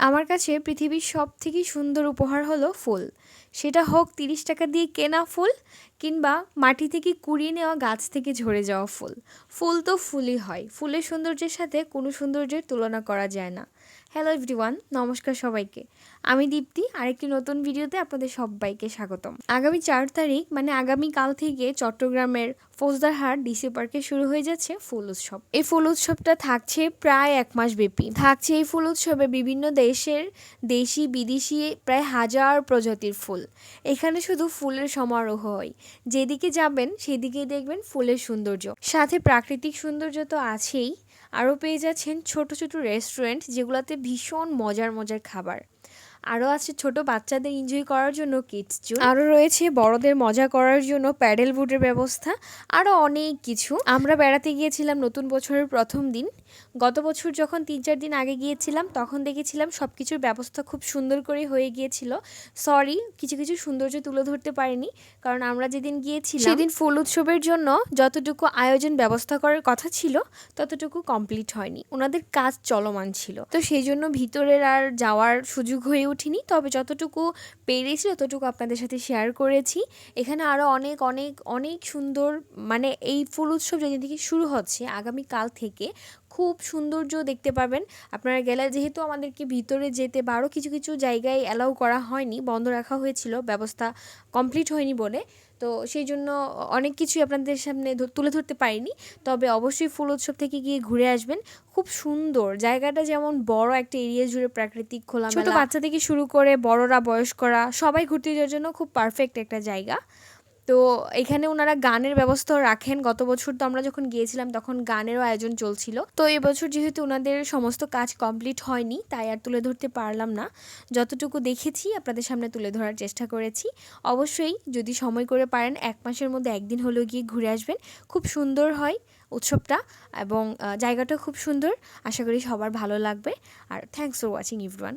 আমার কাছে পৃথিবীর সবথেকে সুন্দর উপহার হলো ফুল। সেটা হোক ৩০ টাকা দিয়ে কেনা ফুল কিংবা মাটি থেকে কুড়িয়ে নেওয়া গাছ থেকে ঝরে যাওয়া ফুল। ফুল তো ফুলই হয়। ফুলের সৌন্দর্যের সাথে কোনো সৌন্দর্যের তুলনা করা যায় না। হ্যালো এভরিওয়ান, নমস্কার সবাইকে। আমি দীপ্তি, আরেকটি নতুন ভিডিওতে আপনাদের সবাইকে স্বাগতম। আগামী ৪ তারিখ মানে আগামীকাল থেকে চট্টগ্রামের ফৌজদারহাট ডিসি পার্কে শুরু হয়ে যাচ্ছে ফুল উৎসব। এই ফুল উৎসবটা থাকছে প্রায় ১ মাস ব্যাপী। থাকছে এই ফুল উৎসবে বিভিন্ন দেশের দেশি বিদেশি প্রায় ১০০০ প্রজাতির ফুল। এখানে শুধু ফুলের সমারোহ হয়। যেদিকে যাবেন সেদিকেই দেখবেন ফুলের সৌন্দর্য, সাথে প্রাকৃতিক সৌন্দর্য তো আছেই, আরও পেয়ে যাচ্ছেন ছোট ছোট রেস্টুরেন্ট যেগুলোতে ভীষণ মজার মজার খাবার। আরও আছে ছোট বাচ্চাদের এনজয় করার জন্য কিডস জোন, আরও রয়েছে বড়দের মজা করার জন্য প্যাডেল বোটের ব্যবস্থা, আরও অনেক কিছু। আমরা বেড়াতে গিয়েছিলাম নতুন বছরের প্রথম দিন। গত বছর যখন ৩-৪ দিন আগে গিয়েছিলাম তখন দেখেছিলাম সব কিছুর ব্যবস্থা খুব সুন্দর করে হয়ে গিয়েছিল। সরি, কিছু কিছু সৌন্দর্য তুলে ধরতে পারিনি, কারণ আমরা যেদিন গিয়েছিলাম সেদিন ফুল উৎসবের জন্য যতটুকু আয়োজন ব্যবস্থা করার কথা ছিল ততটুকু কমপ্লিট হয়নি, ওনাদের কাজ চলমান ছিল। তো সেই জন্য ভিতরের আর যাওয়ার সুযোগ হয়ে উঠিনি, তবে যতটুকু পেরেছি ততটুকু আপনাদের সাথে শেয়ার করেছি। এখানে আরও অনেক অনেক অনেক সুন্দর, মানে এই ফুল উৎসব যেদিন থেকে শুরু হচ্ছে আগামীকাল থেকে খুব সৌন্দর্য দেখতে পাবেন আপনারা গেলে। যেহেতু আমাদেরকে ভিতরে যেতে বা আরও কিছু কিছু জায়গায় অ্যালাউ করা হয়নি, বন্ধ রাখা হয়েছিল, ব্যবস্থা কমপ্লিট হয়নি বলে, তো সেই জন্য অনেক কিছুই আপনাদের সামনে তুলে ধরতে পারিনি। তবে অবশ্যই ফুল উৎসব থেকে গিয়ে ঘুরে আসবেন। খুব সুন্দর জায়গাটা, যেমন বড় একটা এরিয়া জুড়ে প্রাকৃতিক খোলামেলা, ছোট বাচ্চা থেকে শুরু করে বড়রা বয়স্করা সবাই ঘুরতে যাওয়ার জন্য খুব পারফেক্ট একটা জায়গা। তো এখানে ওনারা গানের ব্যবস্থাও রাখেন। গত বছর তো আমরা যখন গিয়েছিলাম তখন গানেরও আয়োজন চলছিল। তো এবছর যেহেতু ওনাদের সমস্ত কাজ কমপ্লিট হয়নি তাই আর তুলে ধরতে পারলাম না। যতটুকু দেখেছি আপনাদের সামনে তুলে ধরার চেষ্টা করেছি। অবশ্যই যদি সময় করে পারেন ১ মাসের মধ্যে একদিন হলেও গিয়ে ঘুরে আসবেন। খুব সুন্দর হয় উৎসবটা এবং জায়গাটা খুব সুন্দর। আশা করি সবার ভালো লাগবে। আর থ্যাংকস ফর ওয়াচিং এভরিওয়ান।